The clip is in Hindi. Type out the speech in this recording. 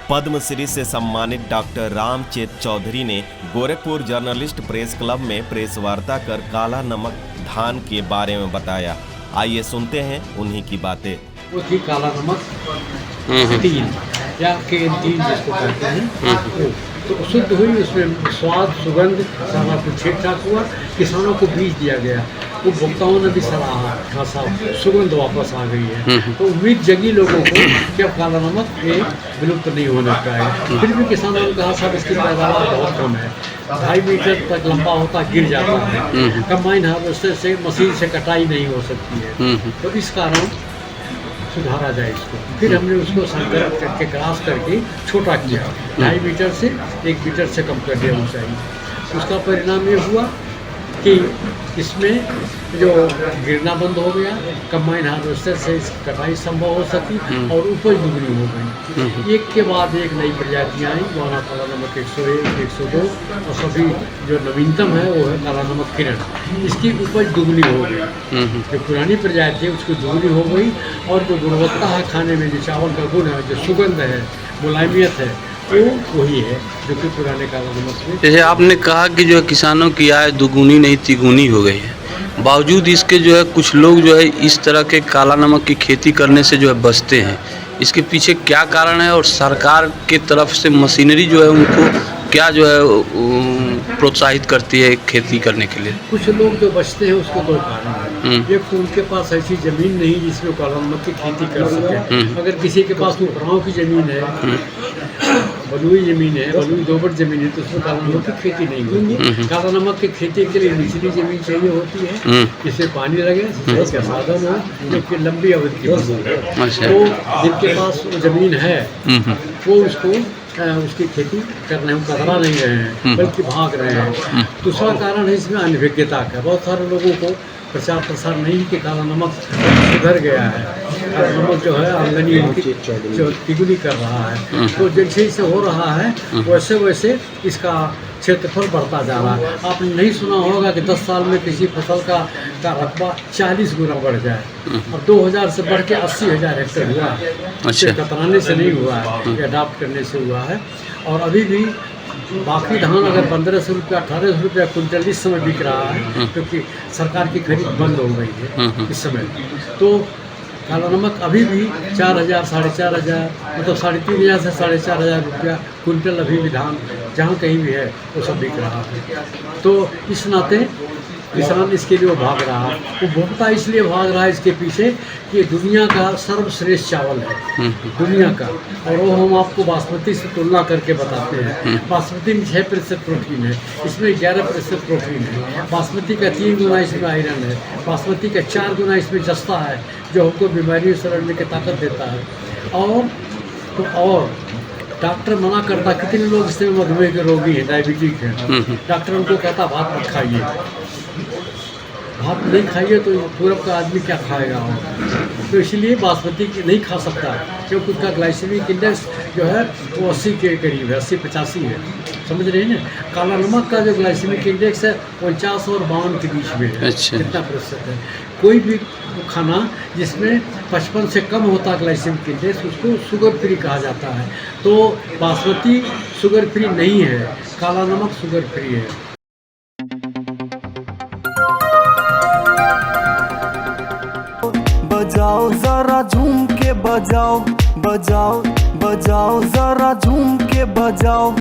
पद्मश्री से सम्मानित डॉक्टर रामचेत चौधरी ने गोरखपुर जर्नलिस्ट प्रेस क्लब में प्रेस वार्ता कर काला नमक धान के बारे में बताया। आइए सुनते हैं उन्हीं की बातें। वो थी काला नमक 3 या KN3 जिसको कहते हैं, तो शुद्ध हुई, उसमें स्वाद सुगंध सारा कुछ ठीक ठाक हुआ। किसानों को बीज दिया गया, उपभोक्ताओं ने भी सराहा, खासा सुगंध वापस आ गई है। तो उम्मीद जगी लोगों को कि अब काला नमक विलुप्त नहीं होने का है। फिर भी किसानों ने कहा साहब इसकी पैदावार बहुत कम है, 2.5 मीटर तक लंबा होता गिर जाता है, कंबाइन हार्वेस्टर से मशीन से कटाई नहीं हो सकती है, तो इस कारण सुधारा जाए इसको। फिर हमने उसको संकलन करके क्रॉस करके छोटा किया, 2.5 मीटर से 1 मीटर से कम कर दिया ऊंचाई। उसका परिणाम ये हुआ कि इसमें जो गिरना बंद हो गया, कंबाइन हार्वेस्टर से इसकी कटाई संभव हो सकी और उपज दुगनी हो गई। एक के बाद एक नई प्रजातियाँ आई, वहाँ काला नमक 101, 102 और सभी जो नवीनतम है वो है काला नमक किरण। इसकी उपज दुगनी हो गई, जो पुरानी प्रजाति है उसकी दुगनी हो गई। और जो गुणवत्ता है खाने में, जो चावल का गुण है, जो सुगंध है, मुलायमियत है, वो वही है जो कि पुराने काला नमक में। जैसे आपने कहा कि जो है किसानों की आय दुगुनी नहीं तिगुनी हो गई है, बावजूद इसके जो है कुछ लोग जो है इस तरह के काला नमक की खेती करने से जो है बचते हैं। इसके पीछे क्या कारण है और सरकार के तरफ से मशीनरी जो है उनको क्या जो है प्रोत्साहित करती है खेती करने के लिए? कुछ लोग जो बचते हैं उसके 2 कारण हैं। एक तो उनके पास ऐसी ज़मीन नहीं जिसमें काला नमक की खेती कर सके। अगर किसी के पास उपराव की ज़मीन है, बलुई ज़मीन है, बलुई दोबट ज़मीन है, तो उसमें काला नमक की खेती नहीं होती। काला नमक की खेती के लिए निचली ज़मीन चाहिए होती है, जिससे पानी लगे, सिंचाई का साधन हो, लेकिन लंबी अवधि की फसल हो। तो जिनके पास वो ज़मीन है वो उसकी खेती करने में कतरा नहीं रहे हैं, बल्कि भाग रहे हैं। दूसरा कारण है इसमें अनभिज्ञता का। बहुत सारे लोगों को प्रचार प्रसार नहीं कि काला नमक सुधर गया है, काला नमक जो है आमदनी जो तिगुनी कर रहा है। तो जैसे जैसे हो रहा है वैसे वैसे इसका क्षेत्रफल बढ़ता जा रहा है। आपने नहीं सुना होगा कि 10 साल में किसी फसल का रकबा 40 गुना बढ़ जाए, और 2000 से बढ़ के 80,000 हेक्टेयर हुआ। अच्छा, कतराने से नहीं हुआ है, ये अडाप्ट करने से हुआ है। और अभी भी बाकी धान अगर 1500 रुपया 1800 रुपया कुंटल इस समय बिक रहा है, क्योंकि सरकार की खरीद बंद हो गई है इस समय। तो काला नमक अभी भी 4000, 4500, मतलब 3500 से 4500 रुपया कुंटल अभी भी धान जहाँ कहीं भी है वो सब बिक रहा है। तो इस नाते किसान इसके लिए भाग रहा है, उपभोक्ता इसलिए भाग रहा है इसके पीछे कि दुनिया का सर्वश्रेष्ठ चावल है, दुनिया का। और वो हम आपको बासमती से तुलना करके बताते हैं। बासमती में 6% प्रोटीन है, इसमें 11% प्रोटीन है। बासमती का 3 गुना इसमें आयरन है, बासमती का 4 गुना इसमें जस्ता है, जो हमको बीमारियों से लड़ने की ताकत देता है। और डॉक्टर मना करता, कितने लोग इसमें मधुमेह के रोगी हैं, डायबिटिक हैं, डॉक्टर उनको कहता भात मत खाइए, भात नहीं खाइए तो पूरब का आदमी क्या खाएगा। तो इसलिए बासमती नहीं खा सकता, क्योंकि उसका ग्लाइसेमिक इंडेक्स जो है वो 80 के करीब है, 80-85 है, समझ रहे हैं ना। काला नमक का जो ग्लाइसेमिक इंडेक्स है 49 और 52 के बीच में है। अच्छा, कितना प्रतिशत है? कोई भी खाना जिसमें 55 से कम होता है ग्लाइसेमिक इंडेक्स, उसको शुगर फ्री कहा जाता है। तो बासमती शुगर फ्री नहीं है, काला नमक शुगर फ्री है। बजाओ जरा झूम के बजाओ, बजाओ बजाओ जरा झूम के बजाओ।